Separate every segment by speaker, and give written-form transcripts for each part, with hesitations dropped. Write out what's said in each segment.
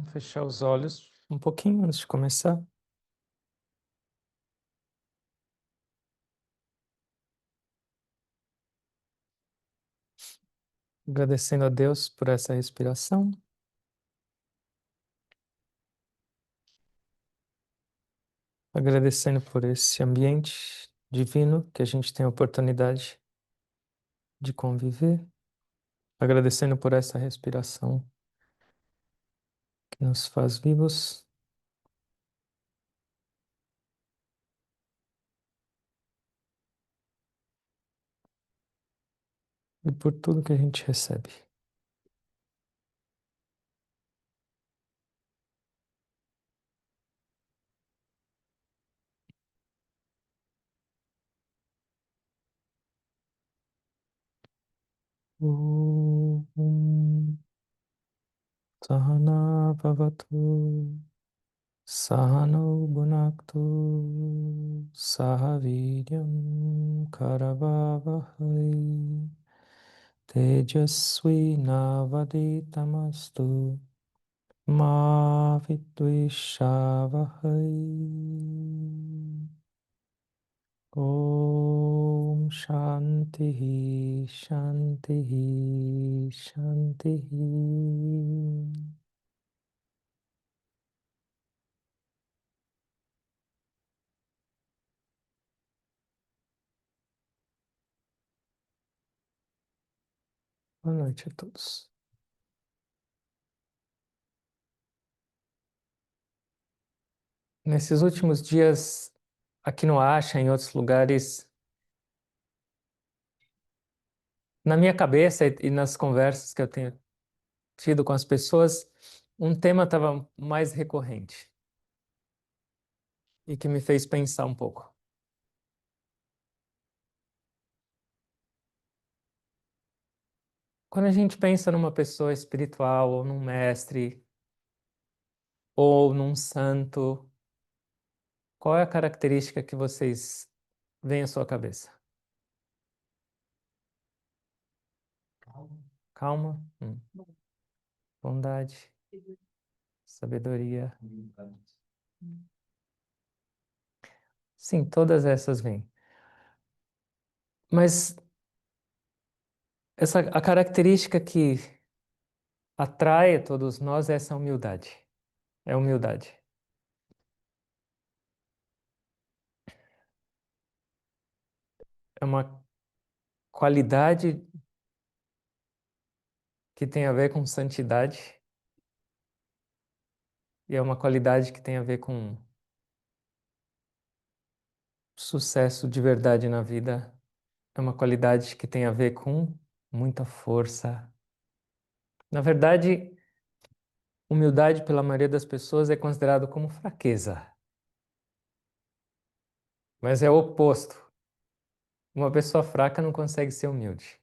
Speaker 1: Vamos fechar os olhos um pouquinho antes de começar. Agradecendo a Deus por essa respiração. Agradecendo por esse ambiente divino que a gente tem a oportunidade de conviver. Agradecendo por essa respiração que nos faz vivos. E por tudo que a gente recebe. Om Sahana Bhavatu Sahano Bhunaktu Sahaviryam Karavavahai Tejasvi Navaditamastu Ma Vidvishavahai. Om Shanti Shanti Shanti. Boa noite a todos. Nesses últimos dias, aqui no Asha, em outros lugares, na minha cabeça e nas conversas que eu tenho tido com as pessoas, um tema estava mais recorrente e que me fez pensar um pouco. Quando a gente pensa numa pessoa espiritual, ou num mestre, ou num santo, qual é a característica que vocês veem à sua cabeça? Calma, bondade, sabedoria. Sim, todas essas vêm. Mas a característica que atrai a todos nós é essa humildade. É humildade. É uma qualidade que tem a ver com santidade e é uma qualidade que tem a ver com sucesso de verdade na vida. É uma qualidade que tem a ver com muita força. Na verdade, humildade pela maioria das pessoas é considerado como fraqueza. Mas é o oposto. Uma pessoa fraca não consegue ser humilde.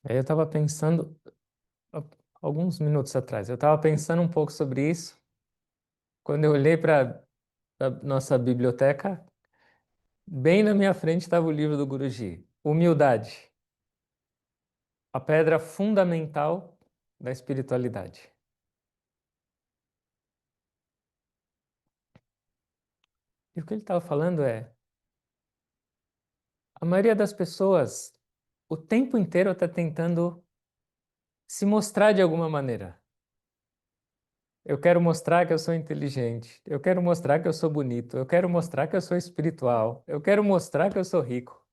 Speaker 1: Aí eu estava pensando, alguns minutos atrás, eu estava pensando um pouco sobre isso, quando eu olhei para a nossa biblioteca, bem na minha frente estava o livro do Guruji, Humildade, a pedra fundamental da espiritualidade. E o que ele estava falando é, a maioria das pessoas, o tempo inteiro está tentando se mostrar de alguma maneira. Eu quero mostrar que eu sou inteligente. Eu quero mostrar que eu sou bonito. Eu quero mostrar que eu sou espiritual. Eu quero mostrar que eu sou rico.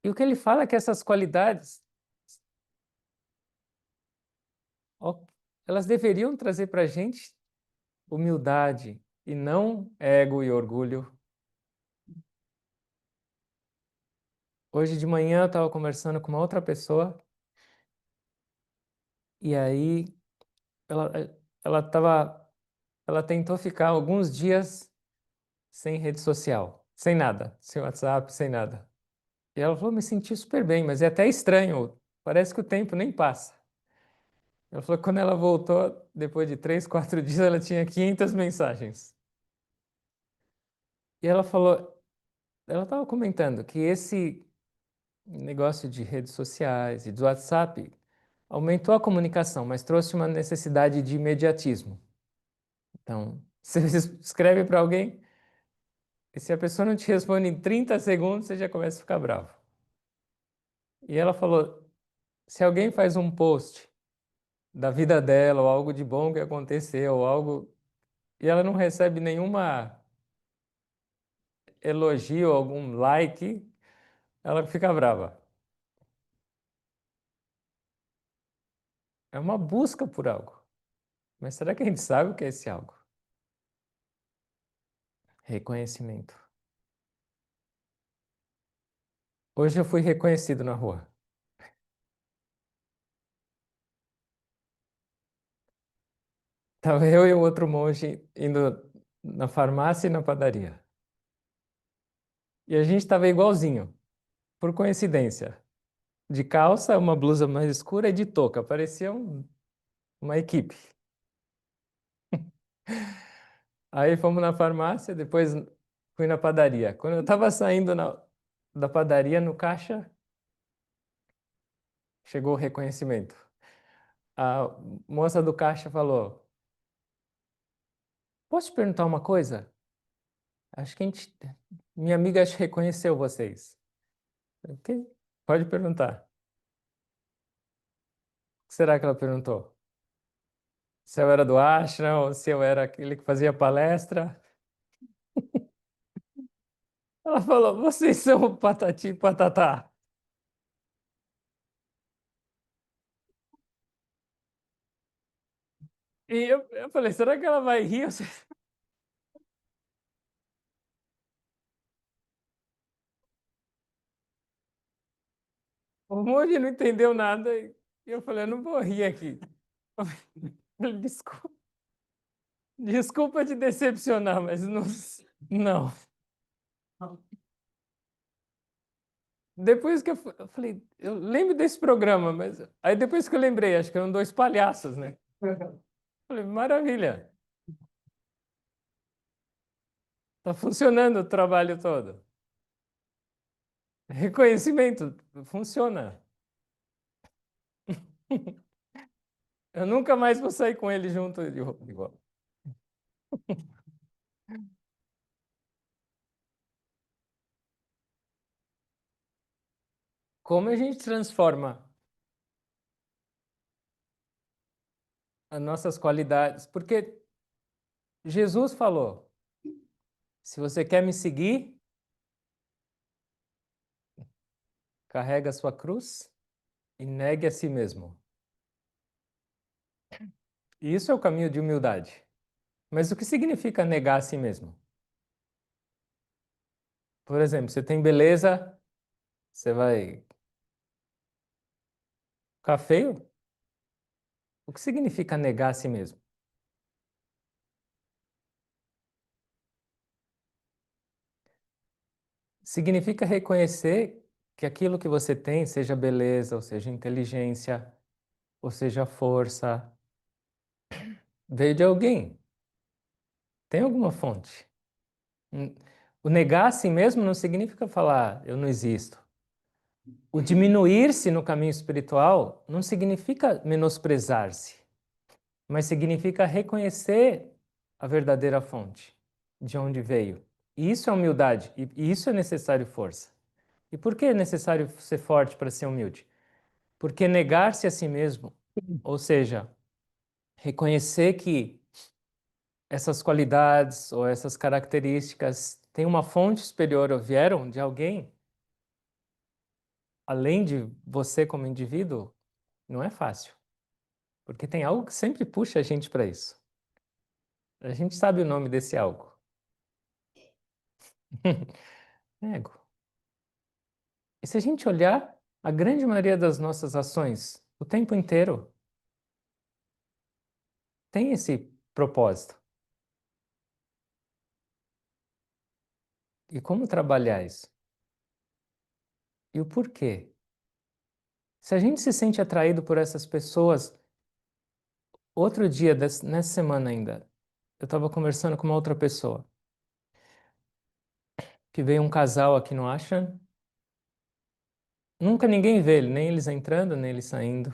Speaker 1: E o que ele fala é que essas qualidades, ó, elas deveriam trazer para a gente humildade e não ego e orgulho. Hoje de manhã eu estava conversando com uma outra pessoa e aí ela, ela tava, ela tentou ficar alguns dias sem rede social, sem nada, sem WhatsApp, sem nada. E ela falou, me senti super bem, mas é até estranho, parece que o tempo nem passa. Ela falou que quando ela voltou, depois de 3, 4 dias, ela tinha 500 mensagens. E ela falou, ela estava comentando que negócio de redes sociais e do WhatsApp aumentou a comunicação, mas trouxe uma necessidade de imediatismo. Então, você escreve para alguém e se a pessoa não te responde em 30 segundos, você já começa a ficar bravo. E ela falou: se alguém faz um post da vida dela, ou algo de bom que aconteceu, ou algo, e ela não recebe nenhuma elogio, algum like, ela fica brava. É uma busca por algo. Mas será que a gente sabe o que é esse algo? Reconhecimento. Hoje eu fui reconhecido na rua. Tava eu e o outro monge indo na farmácia e na padaria. E a gente estava igualzinho, por coincidência. De calça, uma blusa mais escura e de touca. Parecia uma equipe. Aí fomos na farmácia, depois fui na padaria. Quando eu estava saindo da padaria, no caixa, chegou o reconhecimento. A moça do caixa falou: posso te perguntar uma coisa? Acho que minha amiga acho que reconheceu vocês. Ok? Pode perguntar. O que será que ela perguntou? Se eu era do ashram ou se eu era aquele que fazia palestra? Ela falou: vocês são o Patati e Patatá. E eu falei: será que ela vai rir? O monge não entendeu nada. E eu falei: eu não vou rir aqui. Desculpa, desculpa te decepcionar, mas não. Não. Depois que eu falei, eu lembro desse programa, mas aí depois que eu lembrei, acho que eram dois palhaços, né? Falei, maravilha, tá funcionando o trabalho todo. Reconhecimento, funciona. Eu nunca mais vou sair com ele junto igual. Como a gente transforma as nossas qualidades? Porque Jesus falou: se você quer me seguir, carrega a sua cruz e negue a si mesmo. E isso é o caminho de humildade. Mas o que significa negar a si mesmo? Por exemplo, você tem beleza, você vai ficar feio? O que significa negar a si mesmo? Significa reconhecer que aquilo que você tem, seja beleza, ou seja inteligência, ou seja força, veio de alguém. Tem alguma fonte. Hum, O negar a si mesmo não significa falar eu não existo. O diminuir-se no caminho espiritual não significa menosprezar-se, mas significa reconhecer a verdadeira fonte, de onde veio. E isso é humildade, e isso é necessário força. E por que é necessário ser forte para ser humilde? Porque negar-se a si mesmo, ou seja, reconhecer que essas qualidades ou essas características têm uma fonte superior ou vieram de alguém, além de você como indivíduo, não é fácil. Porque tem algo que sempre puxa a gente para isso. A gente sabe o nome desse algo. Ego. E se a gente olhar, a grande maioria das nossas ações, o tempo inteiro, tem esse propósito. E como trabalhar isso? E o porquê? Se a gente se sente atraído por essas pessoas, outro dia, nessa semana ainda, eu estava conversando com uma outra pessoa, que veio um casal aqui no Ashram, Nunca ninguém vê ele, nem eles entrando, nem eles saindo.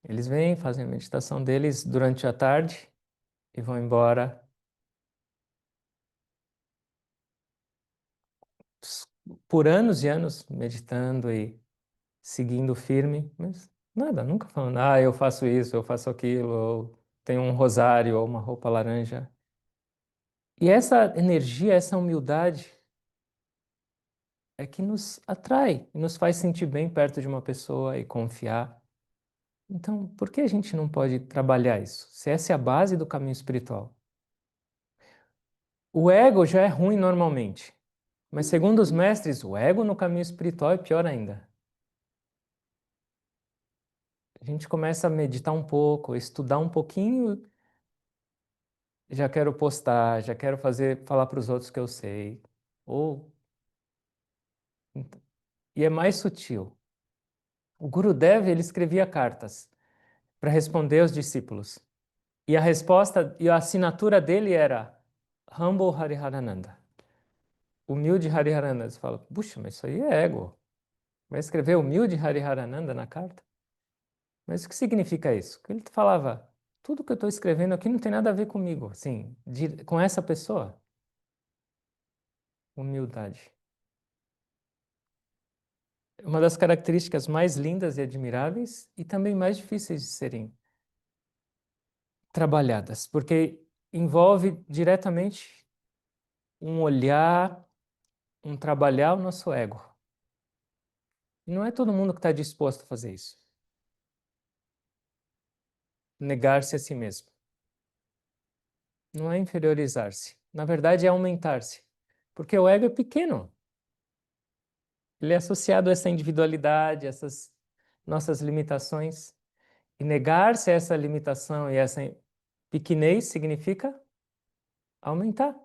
Speaker 1: Eles vêm, fazem a meditação deles durante a tarde e vão embora s- por anos e anos meditando e seguindo firme, mas nada, nunca falando, ah, eu faço isso, eu faço aquilo, ou tenho um rosário ou uma roupa laranja. E essa energia, essa humildade é que nos atrai e nos faz sentir bem perto de uma pessoa e confiar. Então, por que a gente não pode trabalhar isso? Se essa é a base do caminho espiritual. O ego já é ruim normalmente, mas segundo os mestres, o ego no caminho espiritual é pior ainda. A gente começa a meditar um pouco, estudar um pouquinho, já quero postar, já quero fazer, falar para os outros que eu sei. Ou e é mais sutil. O Gurudev, ele escrevia cartas para responder aos discípulos. E a resposta e a assinatura dele era Humble Hariharananda. Humilde Hariharananda. Você fala, puxa, mas isso aí é ego. Vai escrever humilde Hariharananda na carta? Mas o que significa isso? Que ele falava, tudo que eu estou escrevendo aqui não tem nada a ver comigo, assim, com essa pessoa. Humildade. É uma das características mais lindas e admiráveis e também mais difíceis de serem trabalhadas, porque envolve diretamente um olhar, um trabalhar o nosso ego. E não é todo mundo que está disposto a fazer isso. Negar-se a si mesmo. Não é inferiorizar-se. Na verdade, é aumentar-se. Porque o ego é pequeno. Ele é associado a essa individualidade, essas nossas limitações. E negar-se a essa limitação e essa pequenez significa aumentar,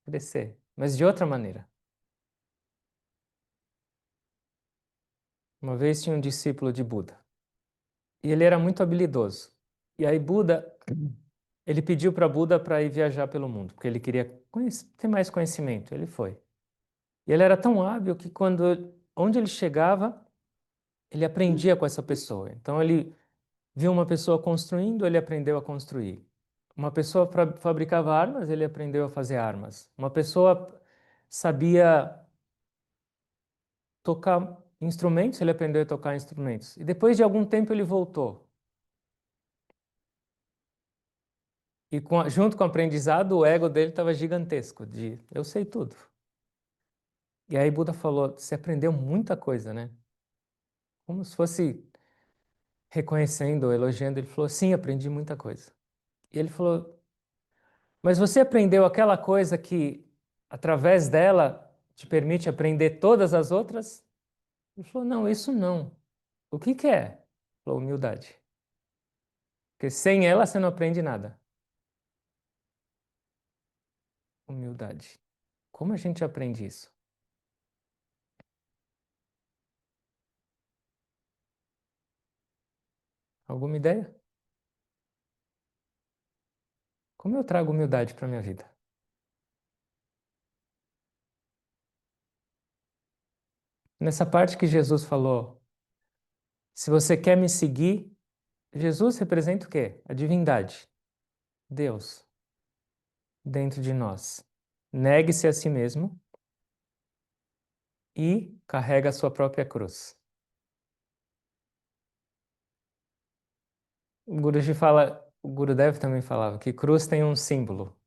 Speaker 1: crescer, mas de outra maneira. Uma vez tinha um discípulo de Buda e ele era muito habilidoso. E aí Buda, ele pediu para Buda para ir viajar pelo mundo, porque ele queria ter mais conhecimento. Ele foi. E ele era tão hábil que onde ele chegava, ele aprendia com essa pessoa. Então ele viu uma pessoa construindo, ele aprendeu a construir. Uma pessoa fabricava armas, ele aprendeu a fazer armas. Uma pessoa sabia tocar instrumentos, ele aprendeu a tocar instrumentos. E depois de algum tempo ele voltou. E junto com o aprendizado, o ego dele estava gigantesco, de eu sei tudo. E aí Buda falou, você aprendeu muita coisa, né? Como se fosse reconhecendo, elogiando. Ele falou, sim, aprendi muita coisa. E ele falou, mas você aprendeu aquela coisa que, através dela, te permite aprender todas as outras? Ele falou, não, isso não. O que que é? Ele falou, humildade. Porque sem ela você não aprende nada. Humildade. Como a gente aprende isso? Alguma ideia? Como eu trago humildade para minha vida? Nessa parte que Jesus falou, se você quer me seguir, Jesus representa o quê? A divindade, Deus, dentro de nós. Negue-se a si mesmo e carrega a sua própria cruz. O Guruji fala, o Gurudev também falava que cruz tem um símbolo,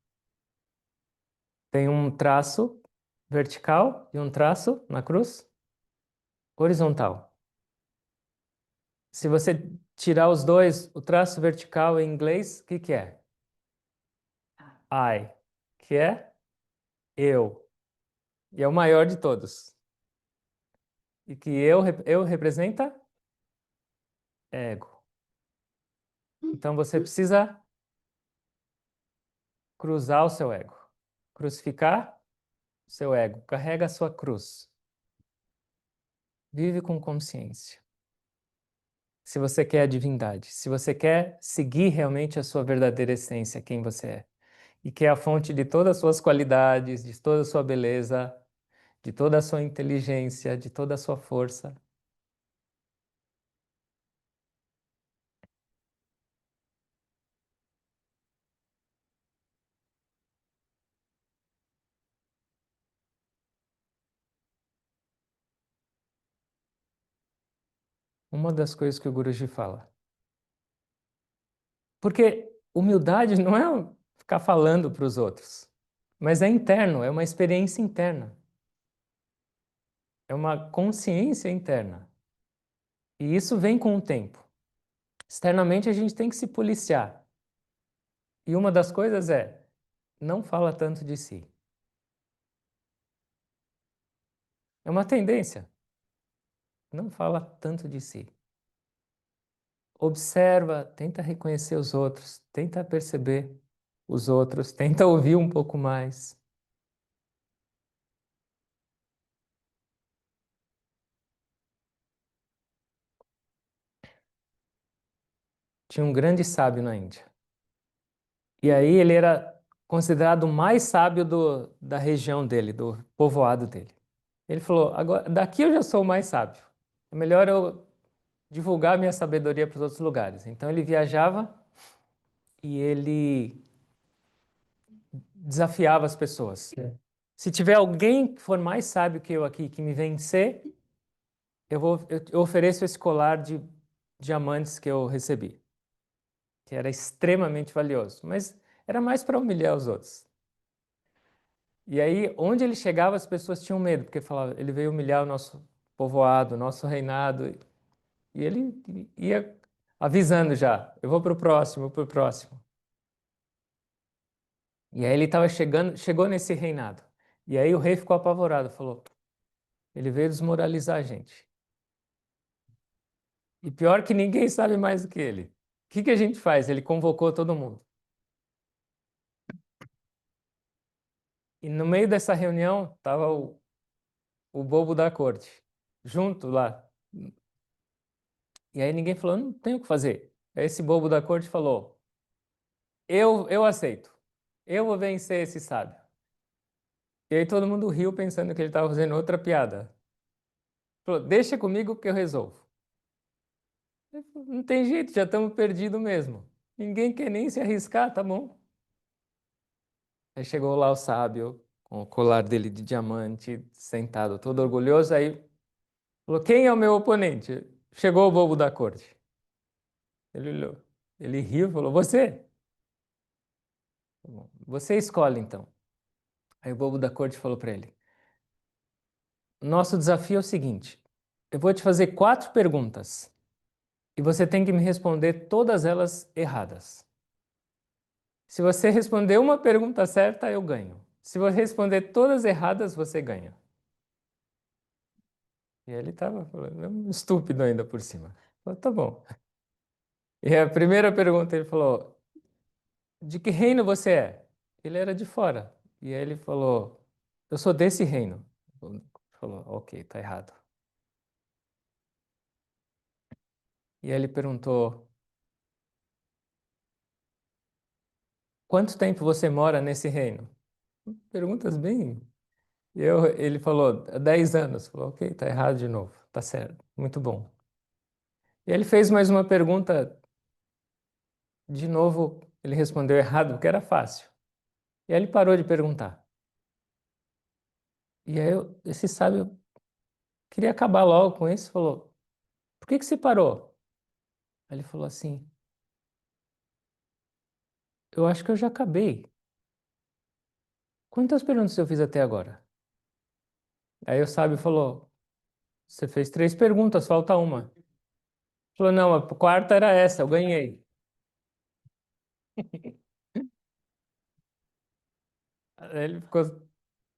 Speaker 1: tem um traço vertical e um traço na cruz horizontal. Se você tirar os dois, o traço vertical em inglês, o que que é? I, que é eu, e é o maior de todos. E que eu representa ego. Então você precisa cruzar o seu ego, crucificar o seu ego, carrega a sua cruz, vive com consciência. Se você quer a divindade, se você quer seguir realmente a sua verdadeira essência, quem você é, e que é a fonte de todas as suas qualidades, de toda a sua beleza, de toda a sua inteligência, de toda a sua força. Uma das coisas que o Guruji fala. Porque humildade não é ficar falando para os outros, mas é interno, é uma experiência interna, é uma consciência interna. E isso vem com o tempo. Externamente a gente tem que se policiar. E uma das coisas é, não fala tanto de si. É uma tendência. Não fala tanto de si. Observa, tenta reconhecer os outros, tenta perceber os outros, tenta ouvir um pouco mais. Tinha um grande sábio na Índia. E aí ele era considerado o mais sábio da região dele, do povoado dele. Ele falou: agora, daqui eu já sou o mais sábio. É melhor eu divulgar minha sabedoria para os outros lugares. Então ele viajava e ele desafiava as pessoas. Se tiver alguém que for mais sábio que eu aqui, que me vencer, eu ofereço esse colar de diamantes que eu recebi, que era extremamente valioso, mas era mais para humilhar os outros. E aí, onde ele chegava, as pessoas tinham medo, porque falava, ele veio humilhar o nosso povoado, o nosso reinado, e ele ia avisando já, eu vou para o próximo, para o próximo. E aí ele estava chegando, chegou nesse reinado. E aí o rei ficou apavorado, falou, ele veio desmoralizar a gente. E pior que ninguém sabe mais do que ele. O que a gente faz? Ele convocou todo mundo. E no meio dessa reunião estava o bobo da corte, junto lá. E aí ninguém falou, não tem o que fazer. Aí esse bobo da corte falou, eu aceito. Eu vou vencer esse sábio. E aí todo mundo riu pensando que ele estava fazendo outra piada. Falou, deixa comigo que eu resolvo. Ele falou, não tem jeito, já estamos perdidos mesmo. Ninguém quer nem se arriscar, tá bom? Aí chegou lá o sábio, com o colar dele de diamante, sentado, todo orgulhoso. Aí falou, quem é o meu oponente? Chegou o bobo da corte. Ele olhou, ele riu e falou, você? Tá bom, você escolhe então. Aí o bobo da corte falou para ele, nosso desafio é o seguinte, eu vou te fazer 4 perguntas e você tem que me responder todas elas erradas. Se você responder uma pergunta certa, eu ganho. Se você responder todas erradas, você ganha. E ele estava falando, estúpido ainda por cima. Falei, tá bom. E a primeira pergunta ele falou, de que reino você é? Ele era de fora. E aí ele falou, eu sou desse reino. Ele falou, ok, tá errado. E aí ele perguntou, quanto tempo você mora nesse reino? Perguntas bem. Ele falou, 10 anos. Falou, ok, tá errado de novo. Tá certo, muito bom. E ele fez mais uma pergunta, de novo ele respondeu errado, porque era fácil. E aí ele parou de perguntar. E aí esse sábio queria acabar logo com isso, falou, por que você parou? Aí ele falou assim, eu acho que eu já acabei. Quantas perguntas eu fiz até agora? Aí o sábio falou, você fez 3 perguntas, falta uma. Falou, não, a quarta era essa, eu ganhei. Aí ele ficou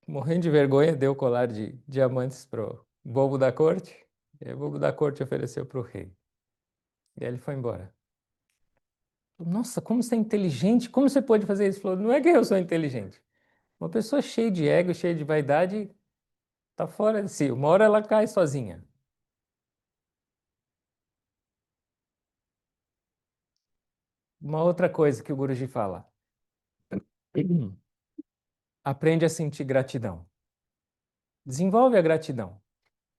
Speaker 1: morrendo de vergonha, deu o colar de diamantes pro bobo da corte. E aí o bobo da corte ofereceu para o rei. E aí ele foi embora. Nossa, como você é inteligente? Como você pode fazer isso? Ele falou, não é que eu sou inteligente. Uma pessoa cheia de ego, cheia de vaidade, tá fora de si. Uma hora ela cai sozinha. Uma outra coisa que o Guruji fala. Aprende a sentir gratidão. Desenvolve a gratidão.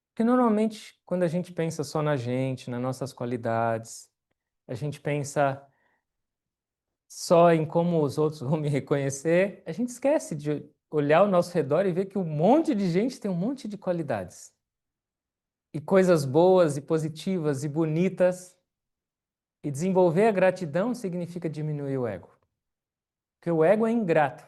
Speaker 1: Porque normalmente, quando a gente pensa só na gente, nas nossas qualidades, a gente pensa só em como os outros vão me reconhecer, a gente esquece de olhar ao nosso redor e ver que um monte de gente tem um monte de qualidades. e coisas boas e positivas e bonitas. E desenvolver a gratidão significa diminuir o ego. Porque o ego é ingrato.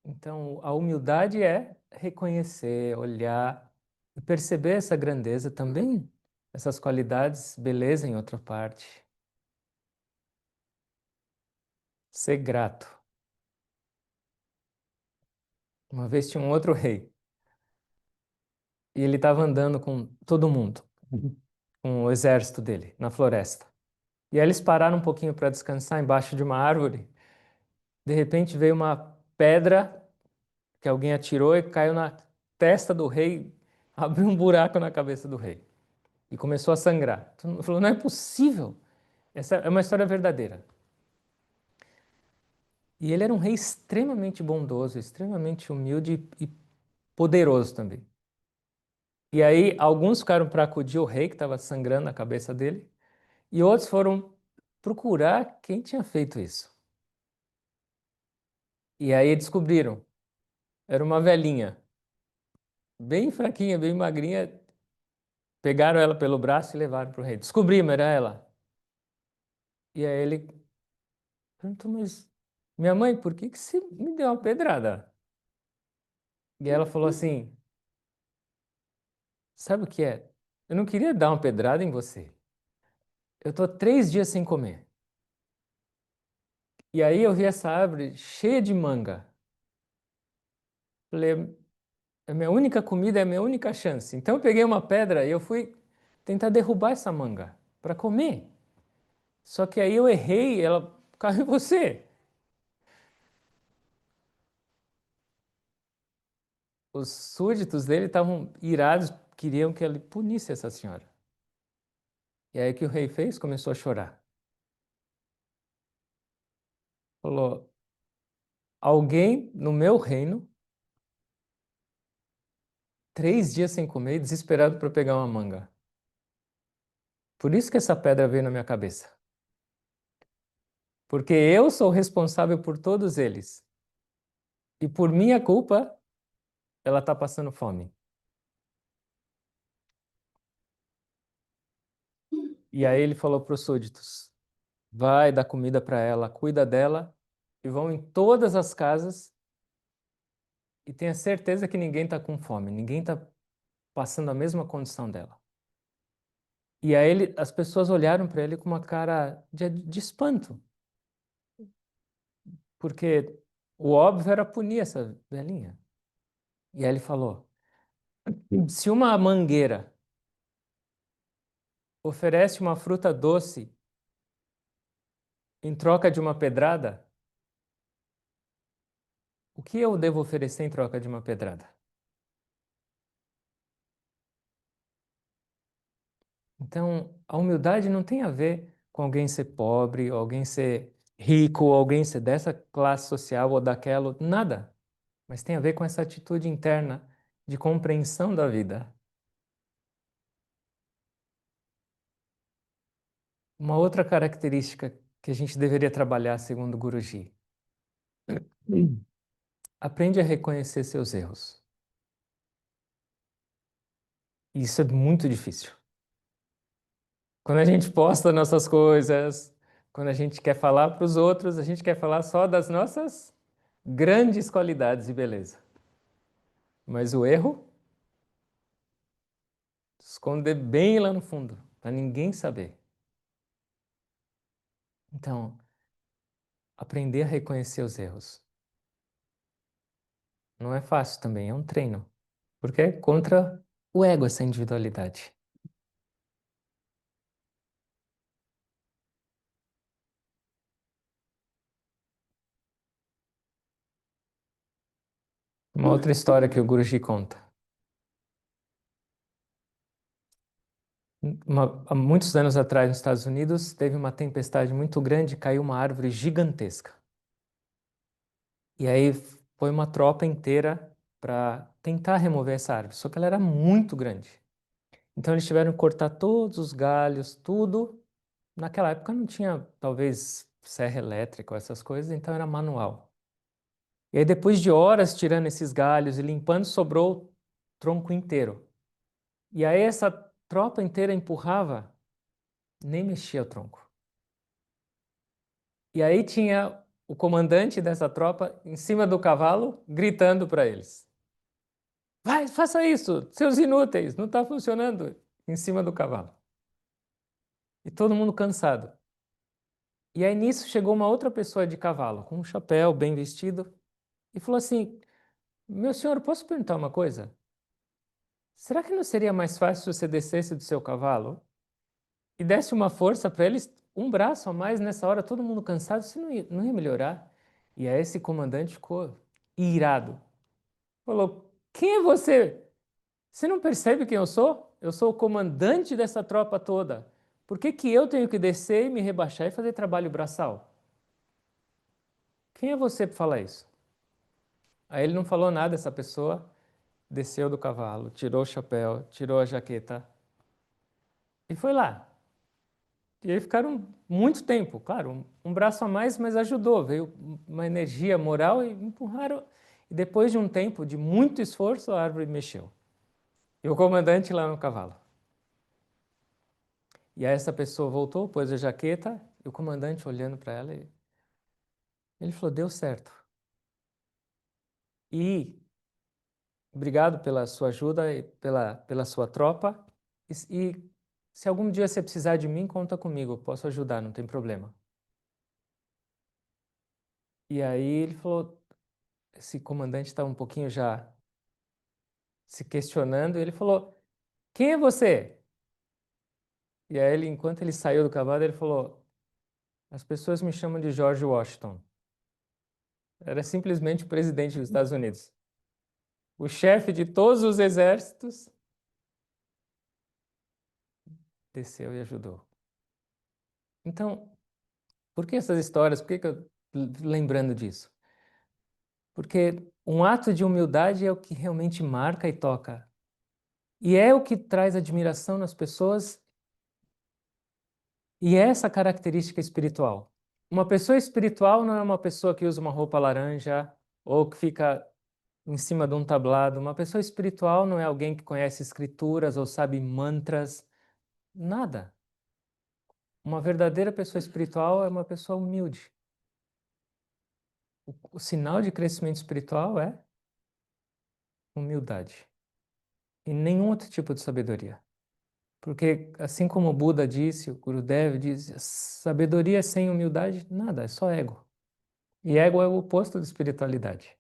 Speaker 1: Então, a humildade é reconhecer, olhar e perceber essa grandeza também, essas qualidades, beleza em outra parte. Ser grato. Uma vez tinha um outro rei e ele estava andando com todo mundo, com o exército dele, na floresta. E aí eles pararam um pouquinho para descansar embaixo de uma árvore. De repente veio uma pedra que alguém atirou e caiu na testa do rei, abriu um buraco na cabeça do rei e começou a sangrar. Todo mundo falou: não é possível. Essa é uma história verdadeira. E ele era um rei extremamente bondoso, extremamente humilde e poderoso também. E aí, alguns ficaram para acudir o rei que estava sangrando na cabeça dele, e outros foram procurar quem tinha feito isso. E aí descobriram, era uma velhinha, bem fraquinha, bem magrinha. Pegaram ela pelo braço e levaram para o rei. Descobrimos, era ela. E aí ele perguntou: mas minha mãe, por que que você me deu uma pedrada? E ela falou assim: sabe o que é? Eu não queria dar uma pedrada em você. Eu estou 3 dias sem comer. E aí eu vi essa árvore cheia de manga. Falei: é a minha única comida, é a minha única chance. Então eu peguei uma pedra e eu fui tentar derrubar essa manga para comer. Só que aí eu errei, ela caiu em você. Os súditos dele estavam irados, queriam que ele punisse essa senhora. E aí o que o rei fez? Começou a chorar. Falou: alguém no meu reino, 3 dias sem comer, desesperado para pegar uma manga. Por isso que essa pedra veio na minha cabeça. Porque eu sou responsável por todos eles. E por minha culpa, ela está passando fome. E aí ele falou para os súditos: vai dar comida para ela, cuida dela, e vão em todas as casas e tenha certeza que ninguém está com fome, ninguém está passando a mesma condição dela. E aí as pessoas olharam para ele com uma cara de espanto, porque o óbvio era punir essa velhinha. E aí ele falou: se uma mangueira oferece uma fruta doce em troca de uma pedrada, o que eu devo oferecer em troca de uma pedrada? Então, a humildade não tem a ver com alguém ser pobre, ou alguém ser rico, ou alguém ser dessa classe social ou daquela, nada. Mas tem a ver com essa atitude interna de compreensão da vida. Uma outra característica que a gente deveria trabalhar, segundo o Guruji, aprende a reconhecer seus erros. Isso é muito difícil. Quando a gente posta nossas coisas, quando a gente quer falar para os outros, a gente quer falar só das nossas grandes qualidades e beleza. Mas o erro, esconder bem lá no fundo, para ninguém saber. Então, aprender a reconhecer os erros. Não é fácil também, é um treino. Porque é contra o ego essa individualidade. Uma outra história que o Guruji conta. Há muitos anos atrás, nos Estados Unidos, teve uma tempestade muito grande, caiu uma árvore gigantesca. E aí foi uma tropa inteira para tentar remover essa árvore, só que ela era muito grande. Então eles tiveram que cortar todos os galhos, tudo. Naquela época não tinha, talvez, serra elétrica ou essas coisas, então era manual. E aí, depois de horas tirando esses galhos e limpando, sobrou o tronco inteiro. E aí, essa tropa inteira empurrava, nem mexia o tronco. E aí, tinha o comandante dessa tropa em cima do cavalo, gritando para eles: Vai, faça isso, seus inúteis, não está funcionando. Em cima do cavalo. E todo mundo cansado. E aí, nisso, chegou uma outra pessoa de cavalo, com um chapéu, bem vestido, e falou assim: Meu senhor, posso perguntar uma coisa? Será que não seria mais fácil se você descesse do seu cavalo e desse uma força para eles, um braço a mais nessa hora, todo mundo cansado, isso não ia melhorar? E aí esse comandante ficou irado. Falou: Quem é você? Você não percebe quem eu sou? Eu sou o comandante dessa tropa toda. Por que que eu tenho que descer e me rebaixar e fazer trabalho braçal? Quem é você para falar isso? Aí ele não falou nada, essa pessoa desceu do cavalo, tirou o chapéu, tirou a jaqueta e foi lá. E aí ficaram muito tempo, claro, um braço a mais, mas ajudou, veio uma energia moral e empurraram. E depois de um tempo de muito esforço, a árvore mexeu. E o comandante lá no cavalo. E aí essa pessoa voltou, pôs a jaqueta, e o comandante olhando para ela, ele falou: Deu certo. E obrigado pela sua ajuda e pela sua tropa. E se algum dia você precisar de mim, conta comigo, eu posso ajudar, não tem problema. E aí ele falou, esse comandante estava um pouquinho já se questionando, e ele falou: Quem é você? E aí ele, enquanto ele saiu do cavalo, ele falou: As pessoas me chamam de George Washington. Era simplesmente o presidente dos Estados Unidos. O chefe de todos os exércitos desceu e ajudou. Então, por que essas histórias? Por que eu lembrando disso? Porque um ato de humildade é o que realmente marca e toca. E é o que traz admiração nas pessoas, e é essa característica espiritual. Uma pessoa espiritual não é uma pessoa que usa uma roupa laranja ou que fica em cima de um tablado. Uma pessoa espiritual não é alguém que conhece escrituras ou sabe mantras, nada. Uma verdadeira pessoa espiritual é uma pessoa humilde. O sinal de crescimento espiritual é humildade e nenhum outro tipo de sabedoria. Porque, assim como o Buda disse, o Gurudev disse, sabedoria sem humildade, nada, é só ego. E ego é o oposto de espiritualidade.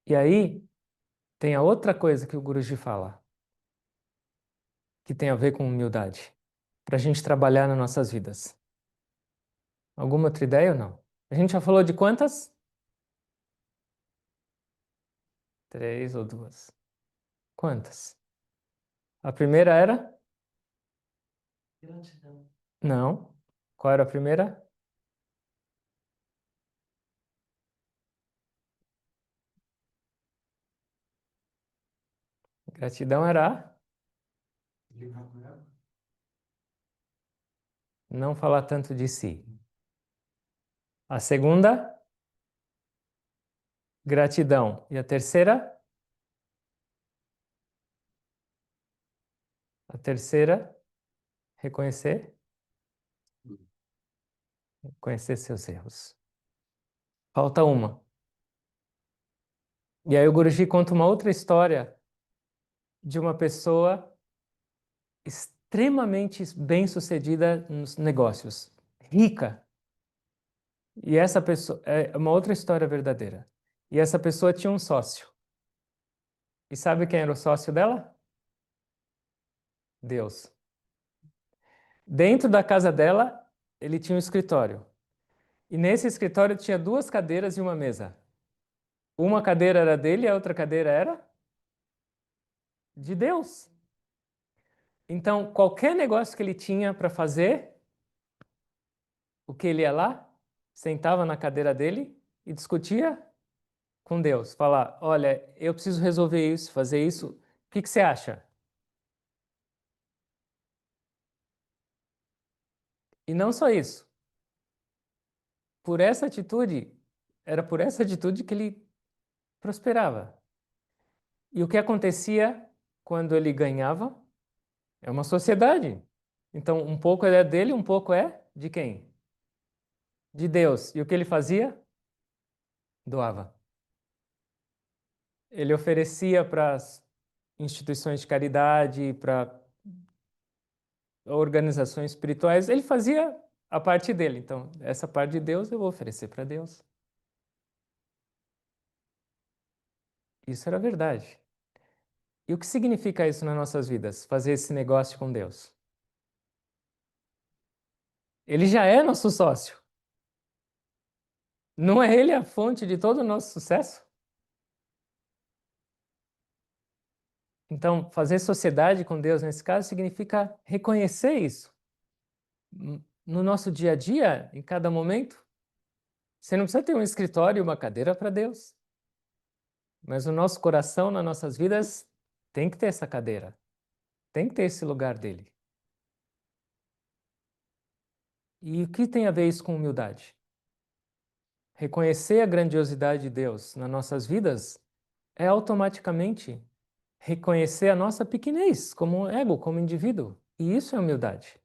Speaker 1: E aí, tem a outra coisa que o Guruji fala, que tem a ver com humildade, para a gente trabalhar nas nossas vidas. Alguma outra ideia ou não? A gente já falou de quantas? Três ou duas? Quantas? A primeira era? Gratidão. Não. Qual era a primeira? Gratidão era não falar tanto de si. A segunda, gratidão. E a terceira? A terceira, reconhecer, reconhecer seus erros. Falta uma. E aí o Guruji conta uma outra história de uma pessoa extremamente bem-sucedida nos negócios, rica. E essa pessoa é uma outra história verdadeira. E essa pessoa tinha um sócio. E sabe quem era o sócio dela? Deus. Dentro da casa dela, ele tinha um escritório. E nesse escritório tinha duas cadeiras e uma mesa. Uma cadeira era dele e a outra cadeira era de Deus. Então, qualquer negócio que ele tinha para fazer, o que ele ia lá, sentava na cadeira dele e discutia com Deus. Falar: Olha, eu preciso resolver isso, fazer isso. O que que você acha? E não só isso. Por essa atitude, Era por essa atitude que ele prosperava. E o que acontecia quando ele ganhava? É uma sociedade. Então, um pouco é dele, um pouco é de quem? De Deus. E o que ele fazia? Doava. Ele oferecia para as instituições de caridade, para organizações espirituais, ele fazia a parte dele. Então, essa parte de Deus eu vou oferecer para Deus. Isso era verdade. E o que significa isso nas nossas vidas? Fazer esse negócio com Deus. Ele já é nosso sócio. Não é ele a fonte de todo o nosso sucesso? Então, fazer sociedade com Deus nesse caso significa reconhecer isso. No nosso dia a dia, em cada momento, você não precisa ter um escritório e uma cadeira para Deus. Mas o nosso coração, nas nossas vidas, tem que ter essa cadeira. Tem que ter esse lugar dele. E o que tem a ver isso com humildade? Reconhecer a grandiosidade de Deus nas nossas vidas é automaticamente reconhecer a nossa pequenez como ego, como indivíduo. E isso é humildade.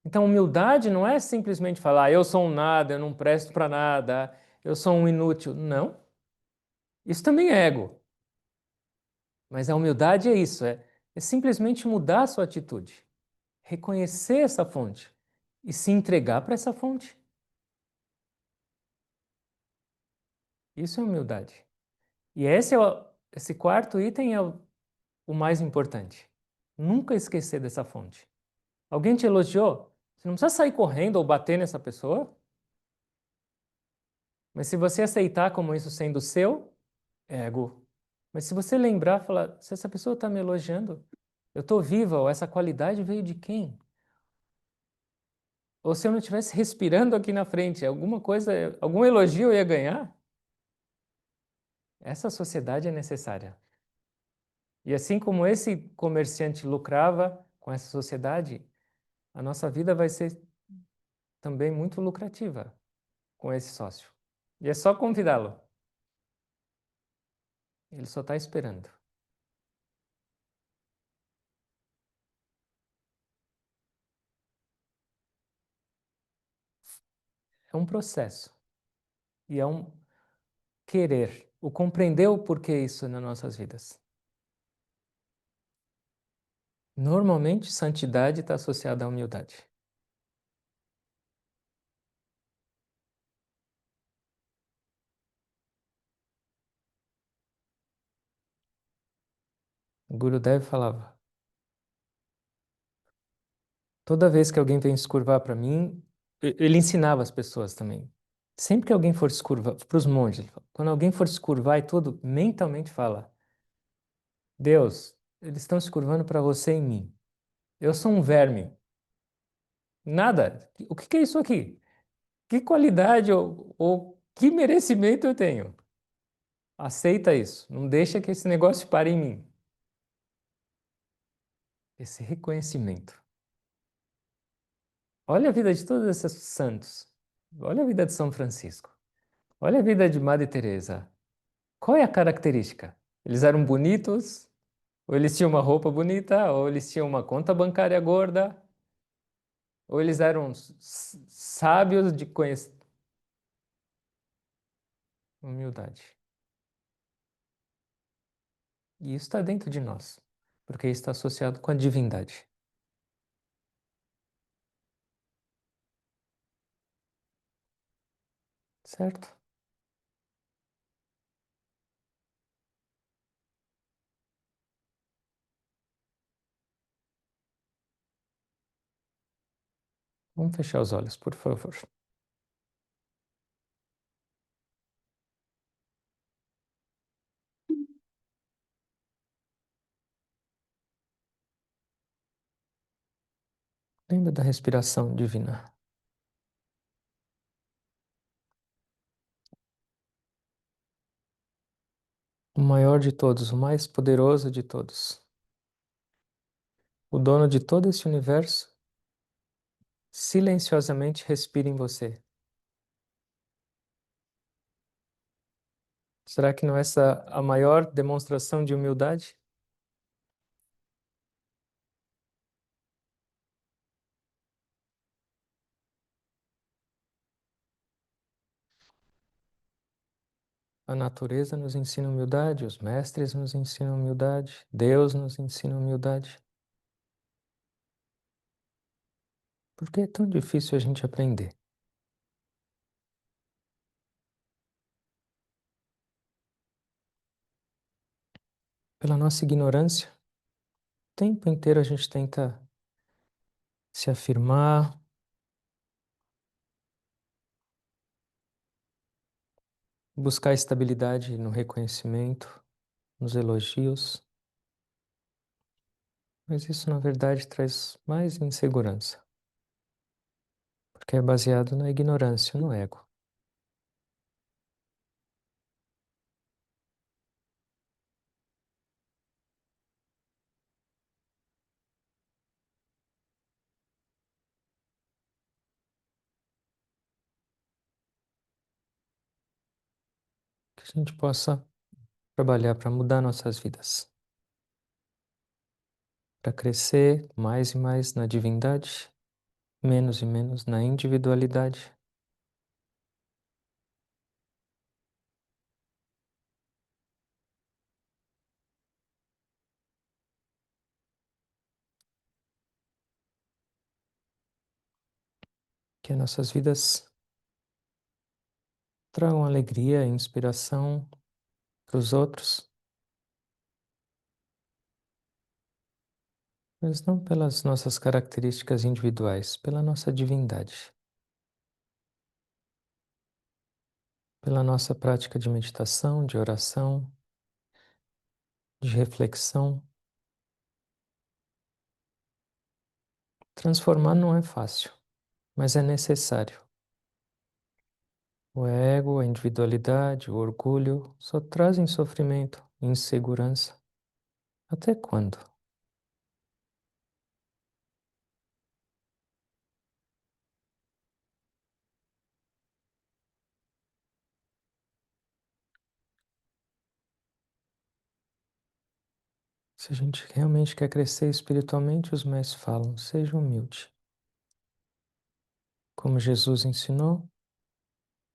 Speaker 1: Então, humildade não é simplesmente falar, eu sou um nada, eu não presto para nada, eu sou um inútil. Não. Isso também é ego. Mas a humildade é isso, é simplesmente mudar a sua atitude, reconhecer essa fonte e se entregar para essa fonte. Isso é humildade. E esse quarto item é o mais importante. Nunca esquecer dessa fonte. Alguém te elogiou? Você não precisa sair correndo ou bater nessa pessoa, mas se você aceitar como isso sendo seu, é ego. Mas se você lembrar, falar, se essa pessoa está me elogiando, eu estou viva, ou essa qualidade veio de quem? Ou se eu não estivesse respirando aqui na frente, alguma coisa, algum elogio eu ia ganhar? Essa sociedade é necessária. E assim como esse comerciante lucrava com essa sociedade, a nossa vida vai ser também muito lucrativa com esse sócio. E é só convidá-lo. Ele só está esperando. É um processo. E é um querer, o compreender o porquê isso nas nossas vidas. Normalmente, santidade está associada à humildade. O Gurudev falava: toda vez que alguém vem se curvar para mim, ele ensinava as pessoas também. Sempre que alguém for se curvar, para os monges, ele fala, quando alguém for se curvar e tudo, mentalmente fala: Deus, eles estão se curvando para você e mim. Eu sou um verme. Nada. O que é isso aqui? Que qualidade ou que merecimento eu tenho? Aceita isso. Não deixa que esse negócio pare em mim. Esse reconhecimento. Olha a vida de todos esses santos. Olha a vida de São Francisco. Olha a vida de Madre Teresa. Qual é a característica? Eles eram bonitos, ou eles tinham uma roupa bonita, ou eles tinham uma conta bancária gorda, ou eles eram sábios de conhecer. Humildade. E isso está dentro de nós, porque isso está associado com a divindade. Certo? Vamos fechar os olhos, por favor. Lembra da respiração divina. O maior de todos, o mais poderoso de todos, o dono de todo esse universo, silenciosamente respira em você. Será que não é essa a maior demonstração de humildade? A natureza nos ensina humildade, os mestres nos ensinam humildade, Deus nos ensina humildade. Por que é tão difícil a gente aprender? Pela nossa ignorância. O tempo inteiro a gente tenta se afirmar, buscar estabilidade no reconhecimento, nos elogios, mas isso na verdade traz mais insegurança, porque é baseado na ignorância, no ego. Que a gente possa trabalhar para mudar nossas vidas, para crescer mais e mais na divindade, menos e menos na individualidade. Que nossas vidas tragam alegria e inspiração para os outros, mas não pelas nossas características individuais, pela nossa divindade, pela nossa prática de meditação, de oração, de reflexão. Transformar não é fácil, mas é necessário. O ego, a individualidade, o orgulho só trazem sofrimento, insegurança. Até quando? Se a gente realmente quer crescer espiritualmente, os mestres falam, seja humilde. Como Jesus ensinou,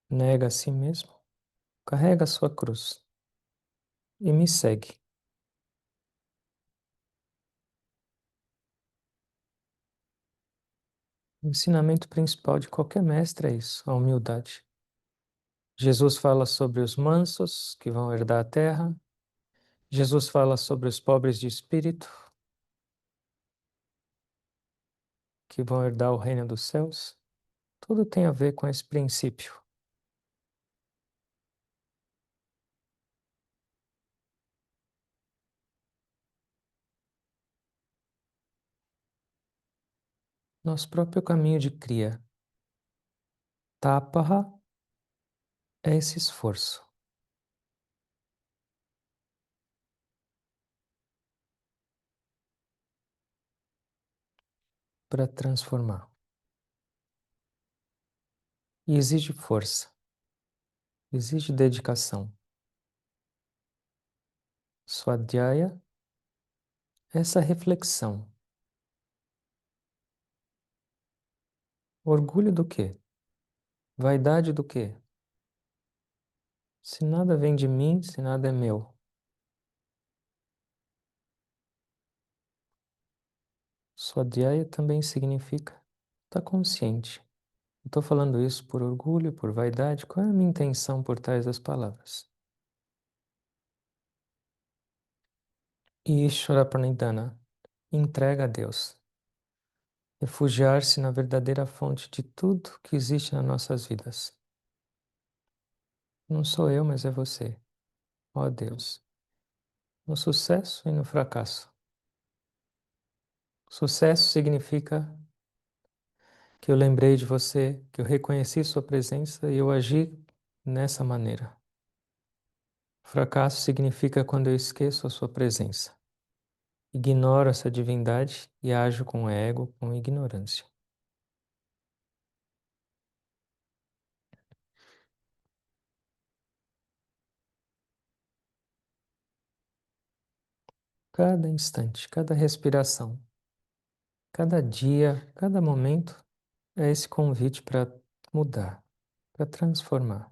Speaker 1: nega a si mesmo, carrega a sua cruz e me segue. O ensinamento principal de qualquer mestre é isso, a humildade. Jesus fala sobre os mansos que vão herdar a terra. Jesus fala sobre os pobres de espírito que vão herdar o reino dos céus. Tudo tem a ver com esse princípio. Nosso próprio caminho de cria. Tapaha é esse esforço para transformar. E exige força, exige dedicação. Swadhyaya, essa reflexão. Orgulho do quê? Vaidade do quê? Se nada vem de mim, se nada é meu. Swadhyaya também significa estar consciente. Eu estou falando isso por orgulho, por vaidade? Qual é a minha intenção por trás das palavras? Ishvara Pranidhana, entrega a Deus. Refugiar-se na verdadeira fonte de tudo que existe nas nossas vidas. Não sou eu, mas é você, ó Deus. No sucesso e no fracasso. Sucesso significa que eu lembrei de você, que eu reconheci sua presença e eu agi nessa maneira. Fracasso significa quando eu esqueço a sua presença, ignoro essa divindade e ajo com ego, com ignorância. cada instante, cada respiração, cada dia, cada momento é esse convite para mudar, para transformar.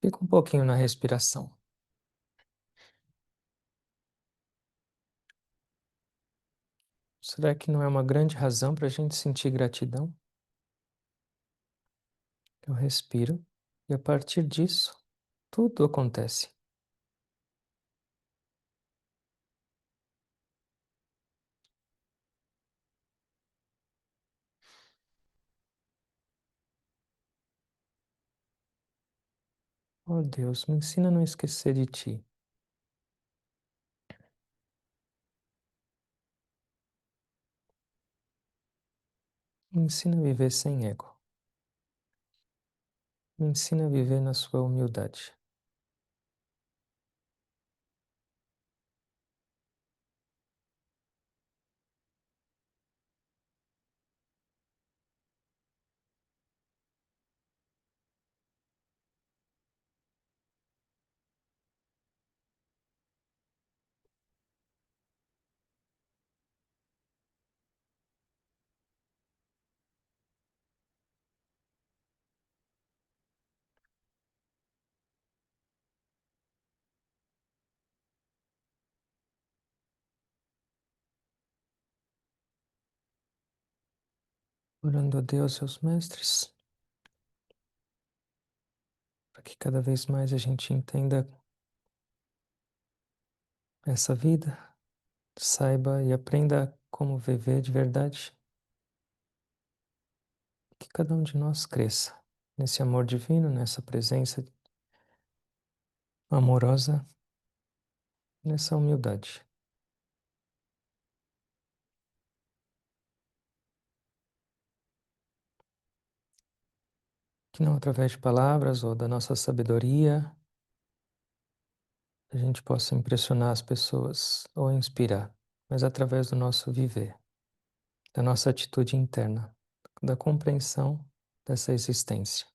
Speaker 1: Fica um pouquinho na respiração. Será que não é uma grande razão para a gente sentir gratidão? Eu respiro e a partir disso, tudo acontece. Oh Deus, me ensina a não esquecer de ti. Me ensina a viver sem ego. Me ensina a viver na sua humildade. Orando a Deus e aos mestres, para que cada vez mais a gente entenda essa vida, saiba e aprenda como viver de verdade. Que cada um de nós cresça nesse amor divino, nessa presença amorosa, nessa humildade. Que não através de palavras ou da nossa sabedoria a gente possa impressionar as pessoas ou inspirar, mas através do nosso viver, da nossa atitude interna, da compreensão dessa existência.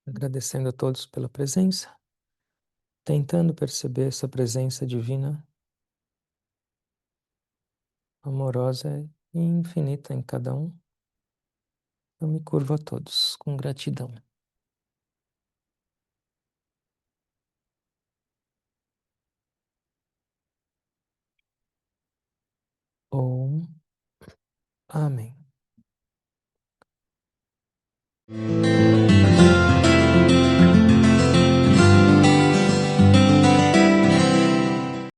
Speaker 1: Agradecendo a todos pela presença, tentando perceber essa presença divina, amorosa e infinita em cada um. Eu me curvo a todos com gratidão. Om. Amém.